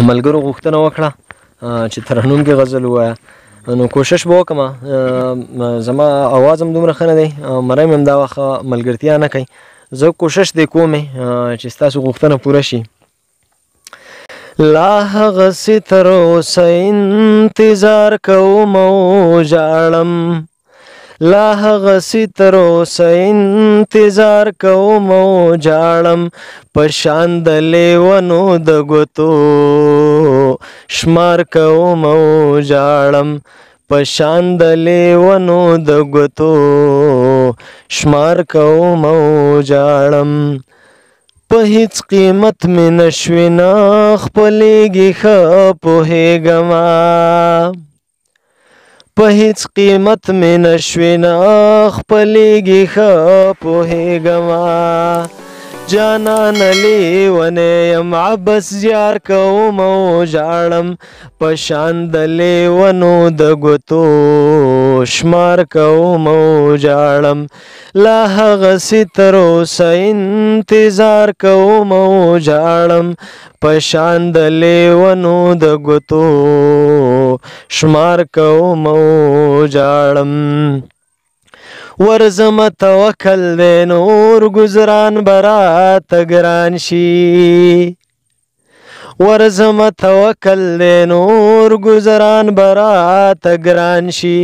ملګرو غوښتنه وکړه چې ترنم کې غزل ووایه، نو کوشش به وکړم. زما اواز هم دومره ښه نه دی، مرۍ مې هم دا وخت ملګرتیا نه کوي. زه کوشش دی کومې چې ستاسو غوښتنه پوره شي. لا هغسې تر اوسه انتظار کوم او ژاړم، لا هغسې تر اوسه انتظار کوم او ژاړم، په شان د لیونو د ګوتو شمار کوم او ژاړم، په شان د لیونو د ګوتو شمار کوم او ژاړم. په هیڅ قیمت مې نشوې نه خپلېږي ښه پوهېږمه، په هیڅ قیمت مې نشوې نه خپلېږي ښه پوهېږمه، جانانه لیونی یم عبس زیار کوم او ژاړم، په شان د لیونو د ګوتو شمار کوم او ژاړم، لا هغسې تر اوسه انتظار کوم او ژاړم، په شان د لیونو د ګوتو شمار کوم او ژاړم. ورځمه توکل دی نور ګزران به راته ګران شي، ورځمه توکل دی نور ګزران به راته ګران شي،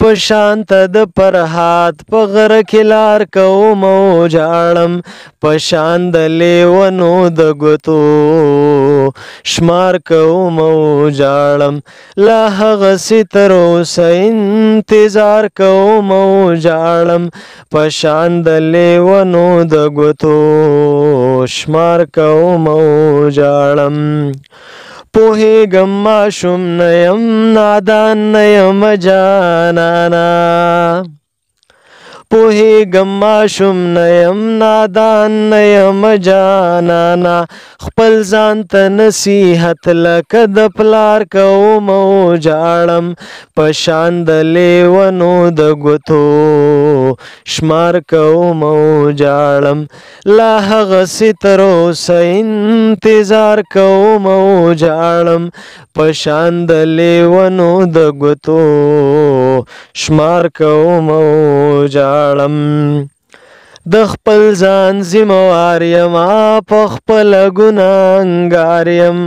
په شانته د فرهاد په غره کې لار کوم او ژاړم، په شان د لیونو د ګوتو شمار کوم او ژاړم، لا هغسې تر اوسه انتظار کوم او ژاړم، په شان د لیونو د ګوتو شمار کوم او ژاړم. پوهېږم ماشوم نه یم نادان نه یم جانانه، پوهېږم ماشوم نه یم نادان نه یم جانانه، خپل ځان ته نصیحت لکه د پلار کوم او ژاړم، په شان د لیونو د ګوتو شمار کوم او ژاړم، لا هغسې تر اوسه انتظار کوم او ژاړم، په شان د لیونو د ګوتو شمار کوم او ژاړم. د خپل ځان ذموار یم په خپله ګناهګار یم،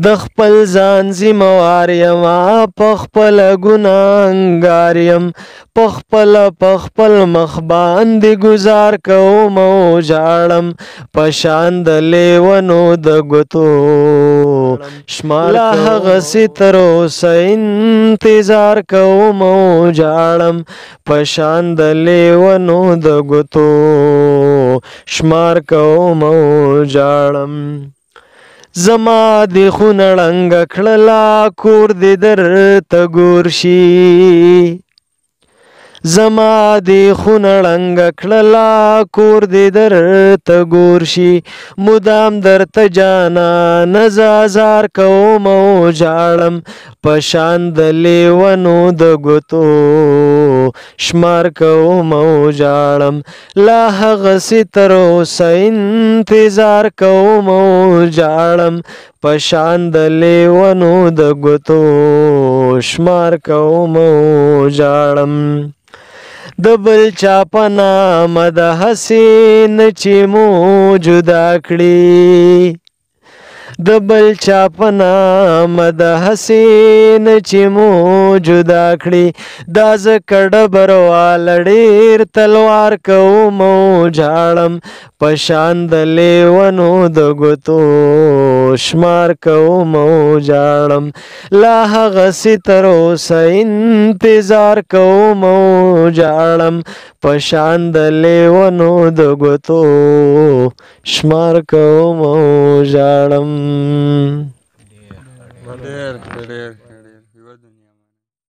د خپل ځان ذموار یم په خپله ګناهګار یم، په خپل مخ باندې ګزار کوم او ژاړم، په شان د لیونو د ګوتو شمار لا هغسې تر اوسه انتظار کوم او ژاړم، په شان د لیونو د ګوتو شمار کوم او ژاړم. زما دې خونه ړنګه کړله کور دې درته ګور شي، زما دې خونه ړنګه کړله کور دې درته ګور شي، مدام درته جانانه زه ازار کوم او ژاړم، په شان د لیونو د ګوتو شمار کوم او ژاړم، لا هغسې تر اوسه انتظار کوم او ژاړم، په شان د لیونو د ګوتو شمار کوم او ژاړم. د بل چا په نامه د هسې نه چې مو جدا کړي، د بل چا په نامه د هسې نه چې مو جدا کړي، دا ځکه ډبرواله ډېر تلوار کوم او ژاړم، په شان د لیونو د ګوتو شمار کوم او ژاړم، لا هغسې تر اوسه انتظار کوم او ژاړم، په شان د لیونو د ګوتو شمار کوم او ژاړم.